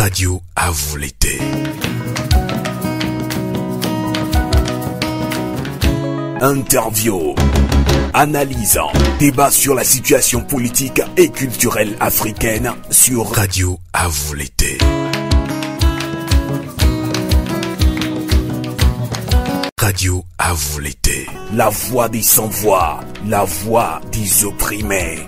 Radio à vous l'été. Interview, analyse, débat sur la situation politique et culturelle africaine sur Radio à vous l'été. Radio à vous l'été. La voix des sans-voix, la voix des opprimés.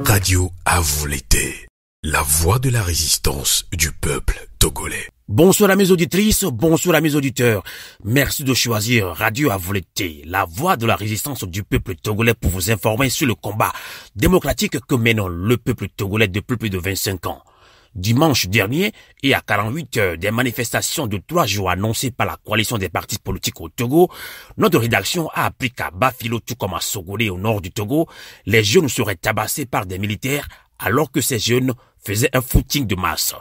Radio à vous l'été. La voix de la résistance du peuple togolais. Bonsoir à mes auditrices, bonsoir à mes auditeurs. Merci de choisir Radio à vous l'été, la voix de la résistance du peuple togolais pour vous informer sur le combat démocratique que mène le peuple togolais depuis plus de 25 ans. Dimanche dernier, et à 48 heures des manifestations de 3 jours annoncées par la coalition des partis politiques au Togo, notre rédaction a appris qu'à Bafilo, tout comme à Sogolé au nord du Togo, les jeunes seraient tabassés par des militaires alors que ces jeunes faisaient un footing de masse.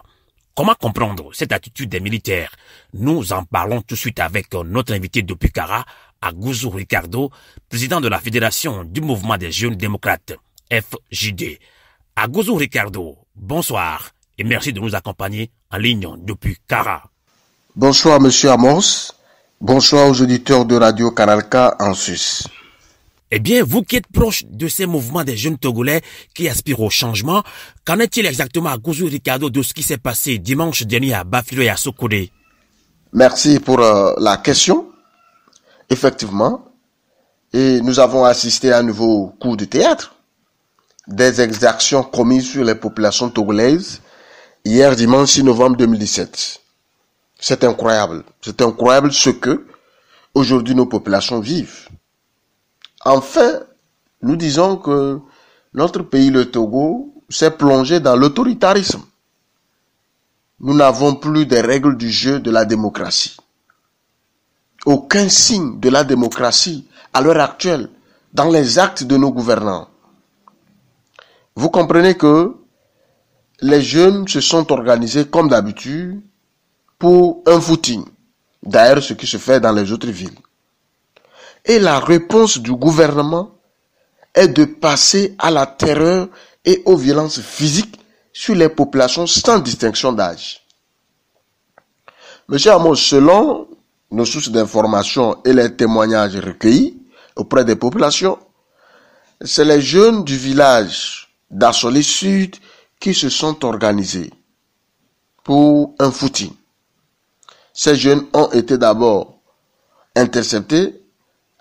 Comment comprendre cette attitude des militaires? Nous en parlons tout de suite avec notre invité depuis Kara, Agouzou Ricardo, président de la Fédération du Mouvement des Jeunes Démocrates, FJD. Agouzou Ricardo, bonsoir et merci de nous accompagner en ligne depuis Kara. Bonsoir Monsieur Amos, bonsoir aux auditeurs de Radio Canal K en Suisse. Eh bien, vous qui êtes proche de ces mouvements des jeunes Togolais qui aspirent au changement, qu'en est-il exactement à Agouzou Ricardo de ce qui s'est passé dimanche dernier à Bafilo et à Sokodé? Merci pour la question. Effectivement, et nous avons assisté à un nouveau coup de théâtre, des exactions commises sur les populations togolaises hier dimanche 6 novembre 2017. C'est incroyable ce que aujourd'hui nos populations vivent. Enfin, nous disons que notre pays, le Togo, s'est plongé dans l'autoritarisme. Nous n'avons plus des règles du jeu de la démocratie. Aucun signe de la démocratie à l'heure actuelle dans les actes de nos gouvernants. Vous comprenez que les jeunes se sont organisés comme d'habitude pour un footing. D'ailleurs, ce qui se fait dans les autres villes. Et la réponse du gouvernement est de passer à la terreur et aux violences physiques sur les populations sans distinction d'âge. Monsieur Amos, selon nos sources d'information et les témoignages recueillis auprès des populations, c'est les jeunes du village d'Assolé Sud qui se sont organisés pour un footing. Ces jeunes ont été d'abord interceptés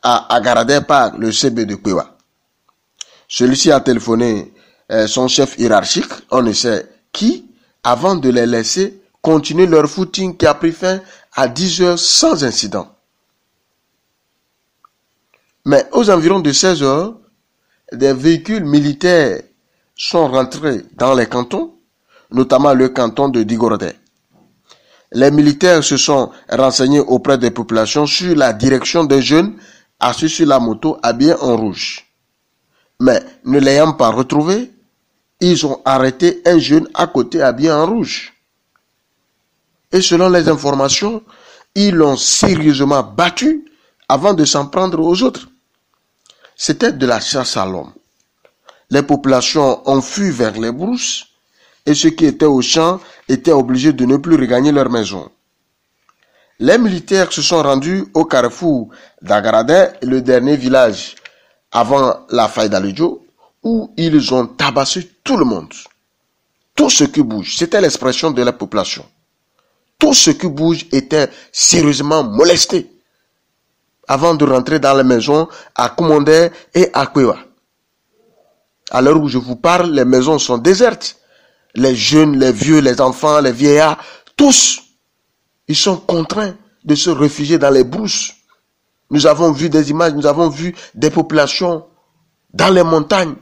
à Agaradé par le CB de Kwewa. Celui-ci a téléphoné son chef hiérarchique, on ne sait qui, avant de les laisser continuer leur footing qui a pris fin à 10 heures sans incident. Mais aux environs de 16 heures, des véhicules militaires sont rentrés dans les cantons, notamment le canton de Digorodé. Les militaires se sont renseignés auprès des populations sur la direction des jeunes assis sur la moto habillés en rouge. Mais ne l'ayant pas retrouvé, ils ont arrêté un jeune à côté habillé en rouge. Et selon les informations, ils l'ont sérieusement battu avant de s'en prendre aux autres. C'était de la chasse à l'homme. Les populations ont fui vers les brousses et ceux qui étaient au champ étaient obligés de ne plus regagner leur maison. Les militaires se sont rendus au carrefour d'Agaradé, le dernier village avant la faille d'Alidjo, où ils ont tabassé tout le monde. Tout ce qui bouge, c'était l'expression de la population. Tout ce qui bouge était sérieusement molesté avant de rentrer dans la maison à Koumondé et à Kwewa. À l'heure où je vous parle, les maisons sont désertes. Les jeunes, les vieux, les enfants, les vieillards, tous, ils sont contraints de se réfugier dans les brousses. Nous avons vu des images, nous avons vu des populations dans les montagnes.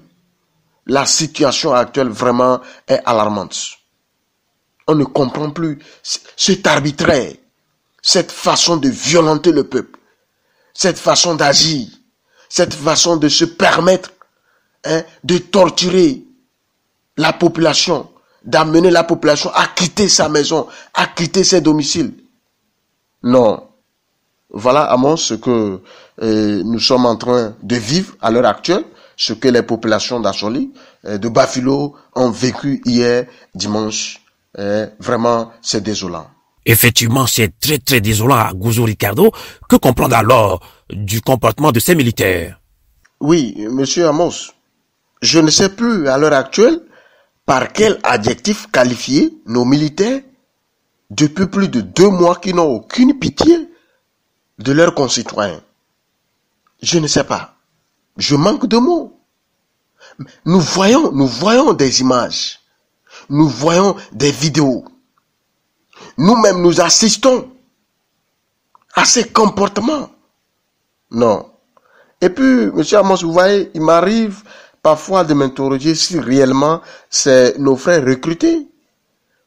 La situation actuelle vraiment est alarmante. On ne comprend plus cet arbitraire, cette façon de violenter le peuple, cette façon d'agir, cette façon de se permettre de torturer la population, d'amener la population à quitter sa maison, à quitter ses domiciles. Non. Voilà, à mon ce que nous sommes en train de vivre à l'heure actuelle ce que les populations d'Acholi, de Bafilo, ont vécu hier, dimanche. Vraiment, c'est désolant. Effectivement, c'est très très désolant à Gouzo Ricardo. Que comprendre alors du comportement de ces militaires? Oui, monsieur Amos, je ne sais plus à l'heure actuelle par quel adjectif qualifier nos militaires depuis plus de 2 mois qui n'ont aucune pitié de leurs concitoyens. Je ne sais pas. Je manque de mots. Nous voyons des images. Nous voyons des vidéos. Nous-mêmes, nous assistons à ces comportements. Non. Et puis, monsieur Amos, vous voyez, il m'arrive parfois de m'interroger si réellement c'est nos frères recrutés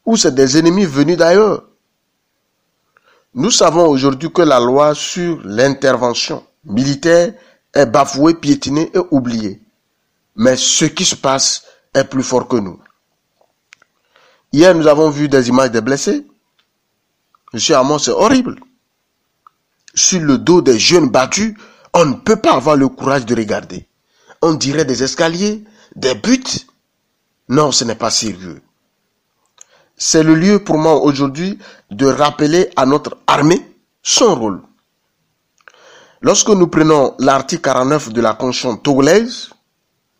ou c'est des ennemis venus d'ailleurs. Nous savons aujourd'hui que la loi sur l'intervention militaire est bafouée, piétinée et oubliée. Mais ce qui se passe est plus fort que nous. Hier, nous avons vu des images des blessés. Monsieur Amos, c'est horrible. Sur le dos des jeunes battus, on ne peut pas avoir le courage de regarder. On dirait des escaliers, des buts. Non, ce n'est pas sérieux. C'est le lieu pour moi aujourd'hui de rappeler à notre armée son rôle. Lorsque nous prenons l'article 49 de la Constitution togolaise,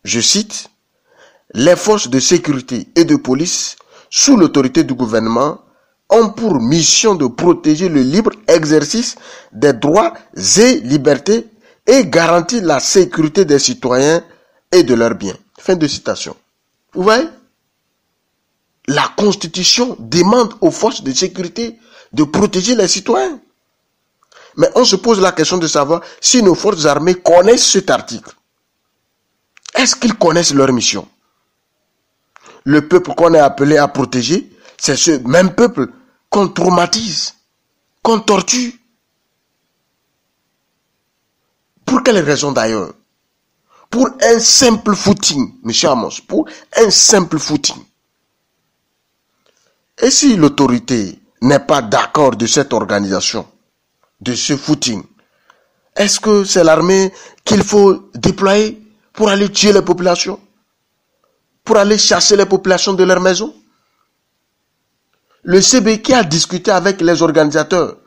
je cite, « Les forces de sécurité et de police, sous l'autorité du gouvernement, ont pour mission de protéger le libre exercice des droits et libertés et garantir la sécurité des citoyens et de leurs biens. » Fin de citation. Vous voyez? La Constitution demande aux forces de sécurité de protéger les citoyens. Mais on se pose la question de savoir si nos forces armées connaissent cet article. Est-ce qu'ils connaissent leur mission? Le peuple qu'on est appelé à protéger, c'est ce même peuple qu'on traumatise, qu'on torture. Pour quelle raison d'ailleurs? Pour un simple footing, M. Amos, pour un simple footing. Et si l'autorité n'est pas d'accord de cette organisation, de ce footing, est-ce que c'est l'armée qu'il faut déployer pour aller tuer les populations? Pour aller chasser les populations de leur maison? Le CB qui a discuté avec les organisateurs,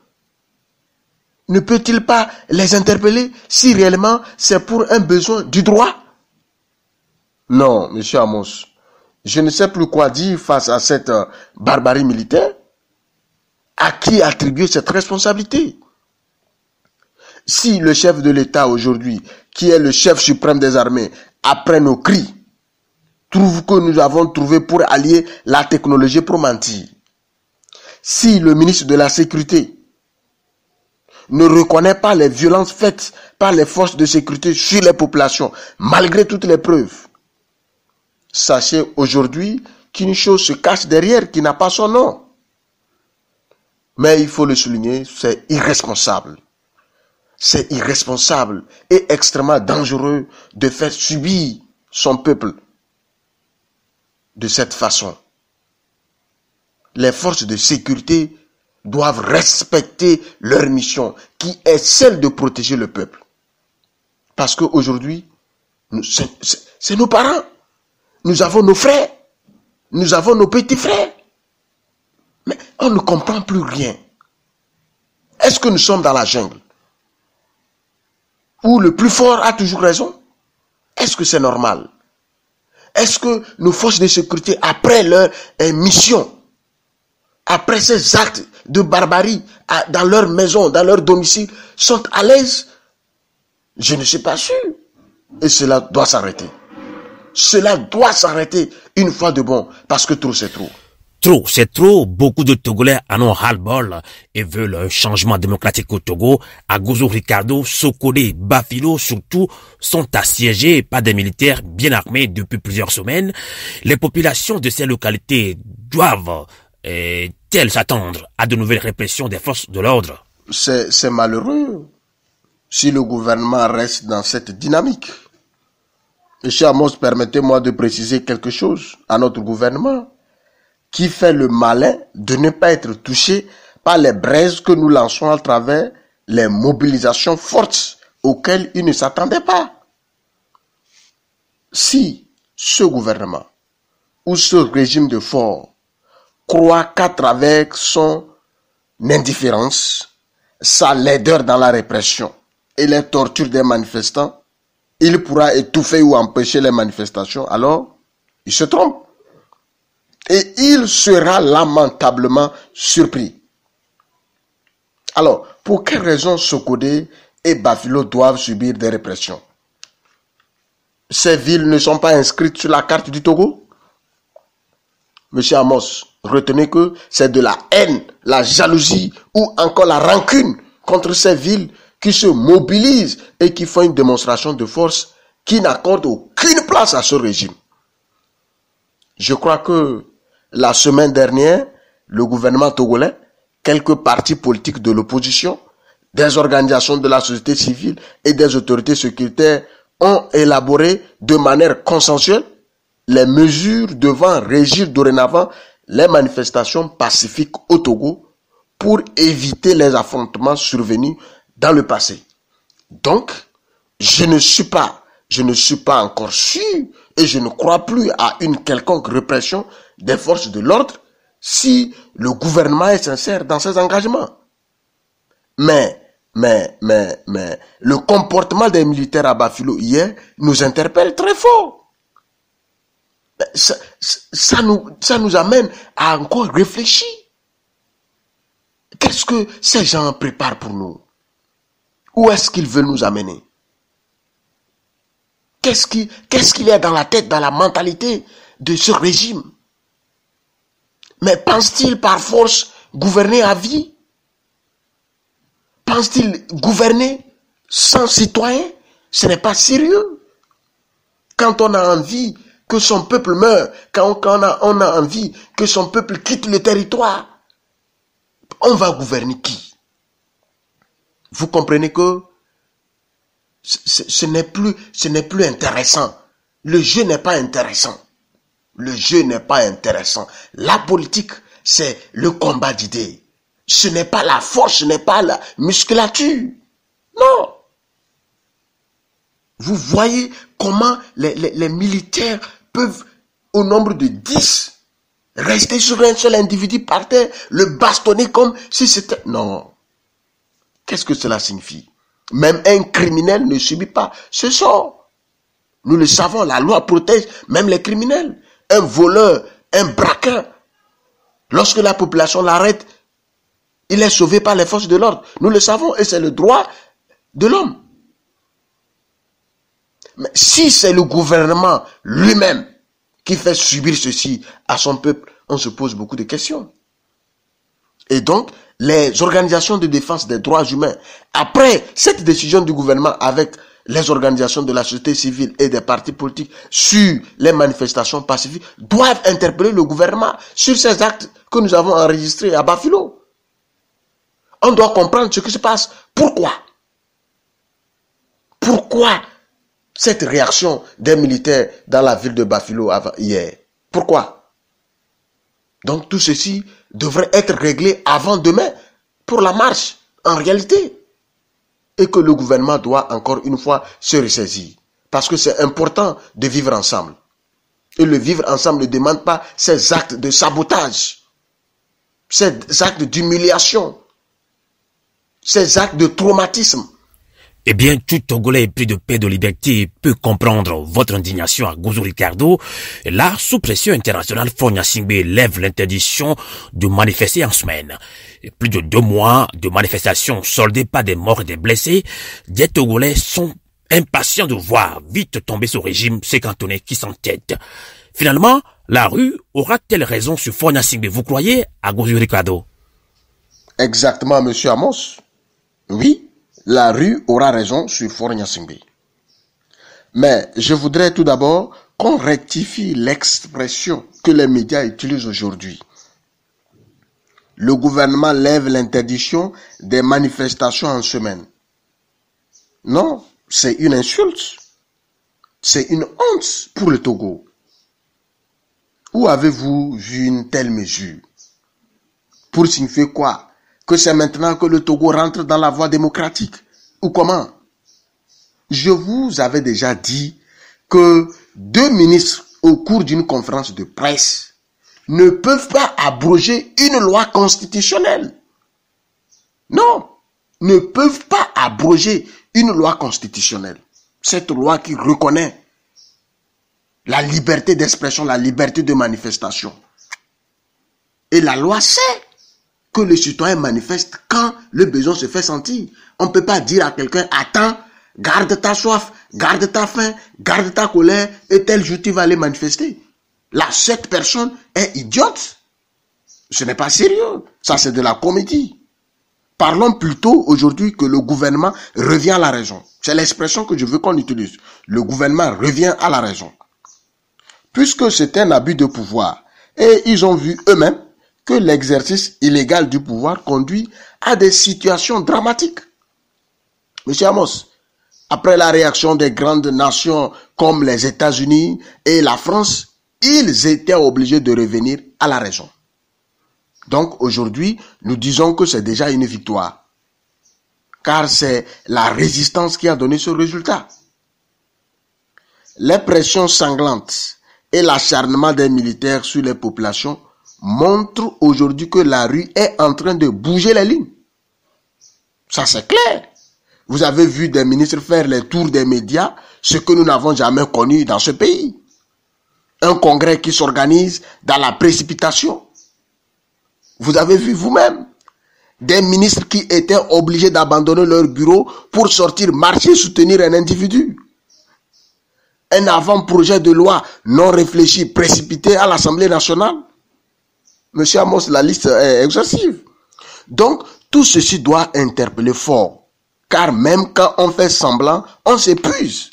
ne peut-il pas les interpeller si réellement c'est pour un besoin du droit? Non, M. Amos, je ne sais plus quoi dire face à cette barbarie militaire. À qui attribuer cette responsabilité? Si le chef de l'État aujourd'hui, qui est le chef suprême des armées, après nos cris, trouve que nous avons trouvé pour allier la technologie pour mentir, si le ministre de la Sécurité ne reconnaît pas les violences faites par les forces de sécurité sur les populations, malgré toutes les preuves, sachez aujourd'hui qu'une chose se cache derrière qui n'a pas son nom. Mais il faut le souligner, c'est irresponsable. C'est irresponsable et extrêmement dangereux de faire subir son peuple de cette façon. Les forces de sécurité doivent respecter leur mission, qui est celle de protéger le peuple. Parce qu'aujourd'hui, c'est nos parents. Nous avons nos frères. Nous avons nos petits frères. Mais on ne comprend plus rien. Est-ce que nous sommes dans la jungle où le plus fort a toujours raison? Est-ce que c'est normal? Est-ce que nos forces de sécurité, après leur mission, après ces actes de barbarie dans leur maison, dans leur domicile, sont à l'aise? Je ne suis pas sûr. Et cela doit s'arrêter. Cela doit s'arrêter une fois de bon, parce que trop c'est trop. Trop, c'est trop. Beaucoup de Togolais en ont ras-le-bol et veulent un changement démocratique au Togo. À Gouzo Ricardo, Sokodé, Bafilo surtout sont assiégés par des militaires bien armés depuis plusieurs semaines. Les populations de ces localités doivent-elles s'attendre à de nouvelles répressions des forces de l'ordre? C'est malheureux si le gouvernement reste dans cette dynamique. Monsieur Amos, permettez-moi de préciser quelque chose à notre gouvernement, qui fait le malin de ne pas être touché par les braises que nous lançons à travers les mobilisations fortes auxquelles il ne s'attendait pas. si ce gouvernement ou ce régime de force croit qu'à travers son indifférence, sa laideur dans la répression et les tortures des manifestants, il pourra étouffer ou empêcher les manifestations, alors il se trompe. Et il sera lamentablement surpris. Alors, pour quelles raisons Sokodé et Bafilo doivent subir des répressions? Ces villes ne sont pas inscrites sur la carte du Togo? Monsieur Amos, retenez que c'est de la haine, la jalousie ou encore la rancune contre ces villes qui se mobilisent et qui font une démonstration de force qui n'accorde aucune place à ce régime. Je crois que la semaine dernière, le gouvernement togolais, quelques partis politiques de l'opposition, des organisations de la société civile et des autorités sécuritaires ont élaboré de manière consensuelle les mesures devant régir dorénavant les manifestations pacifiques au Togo pour éviter les affrontements survenus dans le passé. Donc, je ne suis pas encore sûr et je ne crois plus à une quelconque répression des forces de l'ordre si le gouvernement est sincère dans ses engagements. Mais le comportement des militaires à Bafilo hier nous interpelle très fort. Ça nous amène à encore réfléchir. Qu'est-ce que ces gens préparent pour nous? Où est-ce qu'ils veulent nous amener? Qu'est-ce qu'il y a dans la tête, dans la mentalité de ce régime? Mais pense-t-il par force gouverner à vie? Pense-t-il gouverner sans citoyens? Ce n'est pas sérieux. Quand on a envie que son peuple meure, quand on a envie que son peuple quitte le territoire, on va gouverner qui? Vous comprenez que ce n'est plus intéressant. Le jeu n'est pas intéressant. Le jeu n'est pas intéressant. La politique, c'est le combat d'idées. Ce n'est pas la force, ce n'est pas la musculature. Non. Vous voyez comment les militaires peuvent, au nombre de 10, rester sur un seul individu par terre, le bastonner comme si c'était... Non. Qu'est-ce que cela signifie? Même un criminel ne subit pas ce sort. Nous le savons, la loi protège même les criminels. Un voleur, un braqueur, lorsque la population l'arrête, il est sauvé par les forces de l'ordre. Nous le savons et c'est le droit de l'homme. Mais si c'est le gouvernement lui-même qui fait subir ceci à son peuple, on se pose beaucoup de questions. Et donc, les organisations de défense des droits humains, après cette décision du gouvernement avec les organisations de la société civile et des partis politiques sur les manifestations pacifiques, doivent interpeller le gouvernement sur ces actes que nous avons enregistrés à Bafilo. On doit comprendre ce qui se passe. Pourquoi? Pourquoi cette réaction des militaires dans la ville de Bafilo hier? Pourquoi? Donc tout ceci devrait être réglé avant demain pour la marche, en réalité. Et que le gouvernement doit encore une fois se ressaisir. Parce que c'est important de vivre ensemble. Et le vivre ensemble ne demande pas ces actes de sabotage, ces actes d'humiliation, ces actes de traumatisme. Eh bien, tout Togolais épris de paix et de liberté peut comprendre votre indignation à Gouzou Ricardo. Là, sous pression internationale, Fogna Singbe lève l'interdiction de manifester en semaine. Et plus de 2 mois de manifestations soldées par des morts et des blessés, des Togolais sont impatients de voir vite tomber ce régime sécantonné qui s'entête. Finalement, la rue aura-t-elle raison sur Fogna Singbe, vous croyez, à Gouzou Ricardo? Exactement, monsieur Amos. Oui. La rue aura raison sur Fogna Singbe. Mais je voudrais tout d'abord qu'on rectifie l'expression que les médias utilisent aujourd'hui. Le gouvernement lève l'interdiction des manifestations en semaine. Non, c'est une insulte. C'est une honte pour le Togo. Où avez-vous vu une telle mesure? Pour signifier quoi? Que c'est maintenant que le Togo rentre dans la voie démocratique? Ou comment? Je vous avais déjà dit que deux ministres, au cours d'une conférence de presse, ne peuvent pas abroger une loi constitutionnelle. Non, ne peuvent pas abroger une loi constitutionnelle. Cette loi qui reconnaît la liberté d'expression, la liberté de manifestation. Et la loi sait que le citoyen manifeste quand le besoin se fait sentir. On ne peut pas dire à quelqu'un, attends, garde ta soif, garde ta faim, garde ta colère, et tel jour tu vas aller manifester. Là, cette personne est idiote. Ce n'est pas sérieux. Ça, c'est de la comédie. Parlons plutôt aujourd'hui que le gouvernement revient à la raison. C'est l'expression que je veux qu'on utilise. Le gouvernement revient à la raison. Puisque c'est un abus de pouvoir, et ils ont vu eux-mêmes que l'exercice illégal du pouvoir conduit à des situations dramatiques. Monsieur Amos, après la réaction des grandes nations comme les États-Unis et la France, ils étaient obligés de revenir à la raison. Donc aujourd'hui, nous disons que c'est déjà une victoire, car c'est la résistance qui a donné ce résultat. Les pressions sanglantes et l'acharnement des militaires sur les populations montrent aujourd'hui que la rue est en train de bouger les lignes. Ça c'est clair. Vous avez vu des ministres faire les tours des médias, ce que nous n'avons jamais connu dans ce pays. Un congrès qui s'organise dans la précipitation. Vous avez vu vous-même des ministres qui étaient obligés d'abandonner leur bureau pour sortir marcher soutenir un individu. Un avant-projet de loi non réfléchi, précipité à l'Assemblée nationale. Monsieur Amos, la liste est exhaustive. Donc, tout ceci doit interpeller fort. Car même quand on fait semblant, on s'épuise.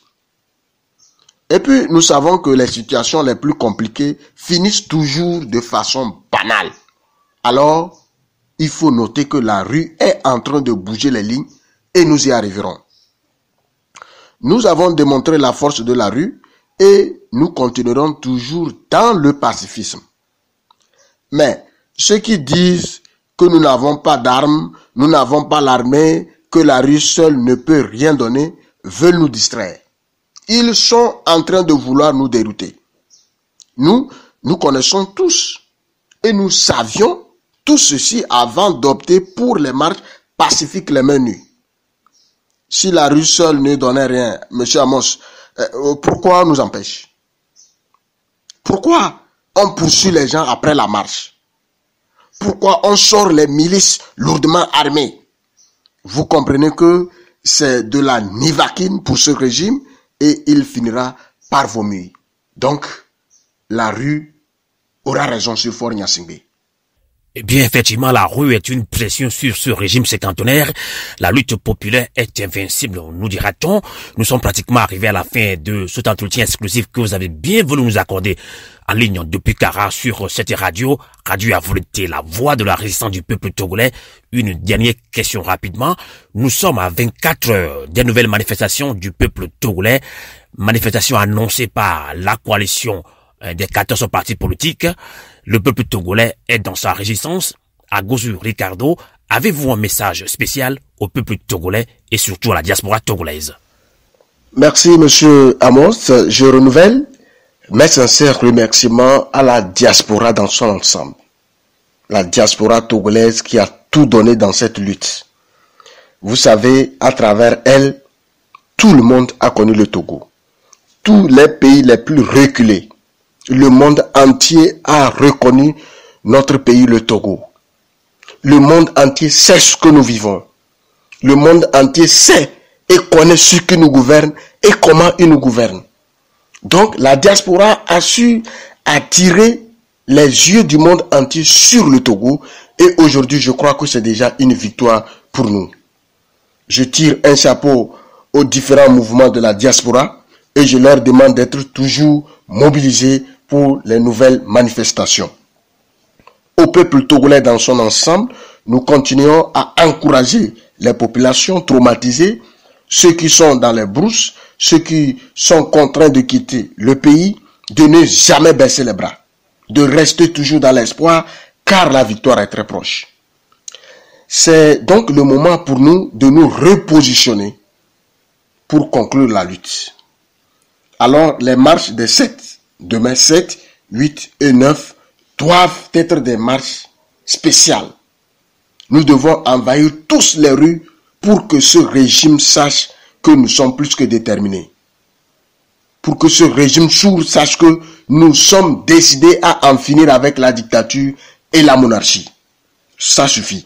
Et puis, nous savons que les situations les plus compliquées finissent toujours de façon banale. Alors, il faut noter que la rue est en train de bouger les lignes et nous y arriverons. Nous avons démontré la force de la rue et nous continuerons toujours dans le pacifisme. Mais ceux qui disent que nous n'avons pas d'armes, nous n'avons pas l'armée, que la rue seule ne peut rien donner, veulent nous distraire. Ils sont en train de vouloir nous dérouter. Nous connaissons tous et nous savions tout ceci avant d'opter pour les marches pacifiques les mains nues. Si la rue seule ne donnait rien, monsieur Amos, pourquoi on nous empêche? Pourquoi on poursuit les gens après la marche? Pourquoi on sort les milices lourdement armées? Vous comprenez que c'est de la nivaquine pour ce régime et il finira par vomir. Donc, la rue aura raison sur Faure Gnassingbé. Eh bien, effectivement, la rue est une pression sur ce régime séquentenaire. La lutte populaire est invincible, nous dira-t-on. Nous sommes pratiquement arrivés à la fin de cet entretien exclusif que vous avez bien voulu nous accorder en ligne depuis Kara sur cette radio à volonté, la voix de la résistance du peuple togolais. Une dernière question rapidement. Nous sommes à 24 heures des nouvelles manifestations du peuple togolais. Manifestations annoncées par la coalition des 14 partis politiques. Le peuple togolais est dans sa résistance. Agosu Ricardo, avez-vous un message spécial au peuple togolais et surtout à la diaspora togolaise? Merci monsieur Amos. Je renouvelle mes sincères remerciements à la diaspora dans son ensemble. La diaspora togolaise qui a tout donné dans cette lutte. Vous savez, à travers elle, tout le monde a connu le Togo. Tous les pays les plus reculés. Le monde entier a reconnu notre pays, le Togo. Le monde entier sait ce que nous vivons. Le monde entier sait et connaît ce qui nous gouverne et comment il nous gouverne. Donc, la diaspora a su attirer les yeux du monde entier sur le Togo et aujourd'hui, je crois que c'est déjà une victoire pour nous. Je tire un chapeau aux différents mouvements de la diaspora et je leur demande d'être toujours mobilisés pour les nouvelles manifestations. Au peuple togolais dans son ensemble, nous continuons à encourager les populations traumatisées, ceux qui sont dans les brousses, ceux qui sont contraints de quitter le pays, de ne jamais baisser les bras, de rester toujours dans l'espoir, car la victoire est très proche. C'est donc le moment pour nous de nous repositionner pour conclure la lutte. Alors les marches des 7, demain 7, 8 et 9, doivent être des marches spéciales. Nous devons envahir tous les rues pour que ce régime sache que nous sommes plus que déterminés. Pour que ce régime sourd sache que nous sommes décidés à en finir avec la dictature et la monarchie. Ça suffit.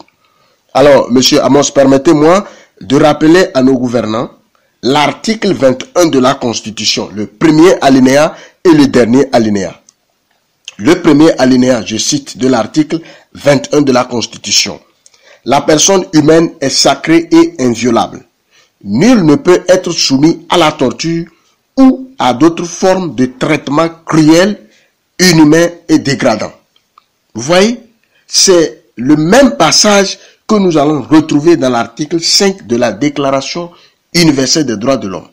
Alors, monsieur Amos, permettez-moi de rappeler à nos gouvernants l'article 21 de la Constitution, le premier alinéa et le dernier alinéa. Le premier alinéa, je cite, de l'article 21 de la Constitution. La personne humaine est sacrée et inviolable. Nul ne peut être soumis à la torture ou à d'autres formes de traitement cruel, inhumain et dégradant. Vous voyez, c'est le même passage que nous allons retrouver dans l'article 5 de la Déclaration universelle des droits de l'homme.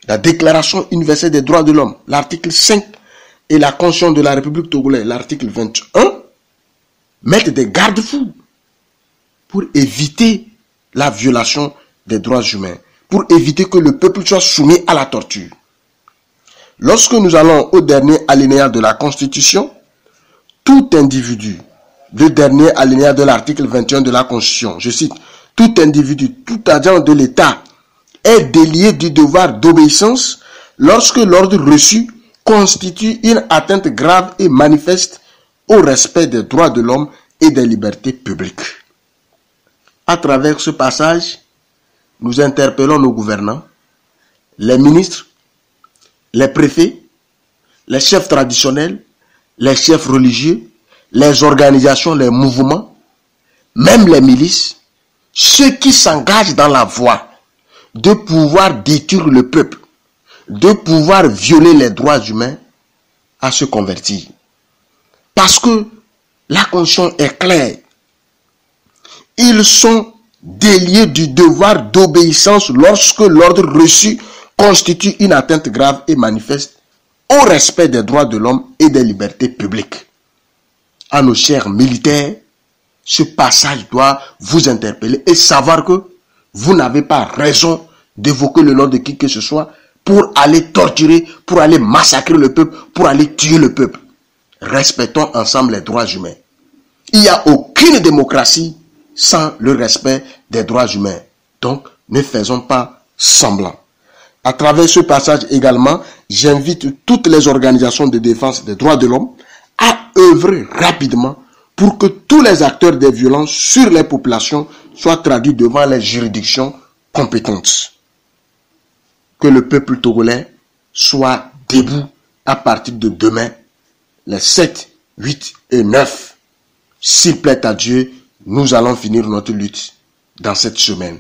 La Déclaration universelle des droits de l'homme, l'article 5 et la Constitution de la République togolaise, l'article 21, mettent des garde-fous pour éviter la violation des droits humains, pour éviter que le peuple soit soumis à la torture. Lorsque nous allons au dernier alinéa de la Constitution, tout individu, le dernier alinéa de l'article 21 de la Constitution, je cite, tout individu, tout agent de l'État est délié du devoir d'obéissance lorsque l'ordre reçu constitue une atteinte grave et manifeste au respect des droits de l'homme et des libertés publiques. À travers ce passage, nous interpellons nos gouvernants, les ministres, les préfets, les chefs traditionnels, les chefs religieux, les organisations, les mouvements, même les milices, ceux qui s'engagent dans la voie de pouvoir détruire le peuple, de pouvoir violer les droits humains, à se convertir. Parce que la Constitution est claire. Ils sont déliés du devoir d'obéissance lorsque l'ordre reçu constitue une atteinte grave et manifeste au respect des droits de l'homme et des libertés publiques. À nos chers militaires, ce passage doit vous interpeller et savoir que vous n'avez pas raison d'évoquer le nom de qui que ce soit pour aller torturer, pour aller massacrer le peuple, pour aller tuer le peuple. Respectons ensemble les droits humains. Il n'y a aucune démocratie sans le respect des droits humains. Donc, ne faisons pas semblant. À travers ce passage également, j'invite toutes les organisations de défense des droits de l'homme à œuvrer rapidement pour que tous les acteurs des violences sur les populations soient traduits devant les juridictions compétentes. Que le peuple togolais soit debout à partir de demain, les 7, 8 et 9. S'il plaît à Dieu, nous allons finir notre lutte dans cette semaine.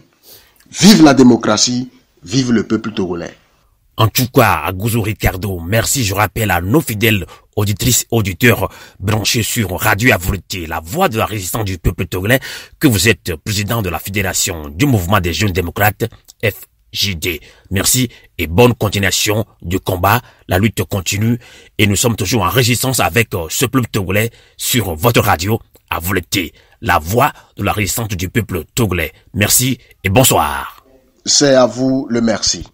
Vive la démocratie, vive le peuple togolais. En tout cas, à Gouzo Ricardo, merci, je rappelle à nos fidèles auditrices et auditeurs branchés sur Radio Avouleté, la voix de la résistance du peuple togolais, que vous êtes président de la Fédération du Mouvement des Jeunes Démocrates, FJD. Merci et bonne continuation du combat. La lutte continue et nous sommes toujours en résistance avec ce peuple togolais sur votre radio Avouleté, la voix de la résistance du peuple togolais. Merci et bonsoir. C'est à vous le merci.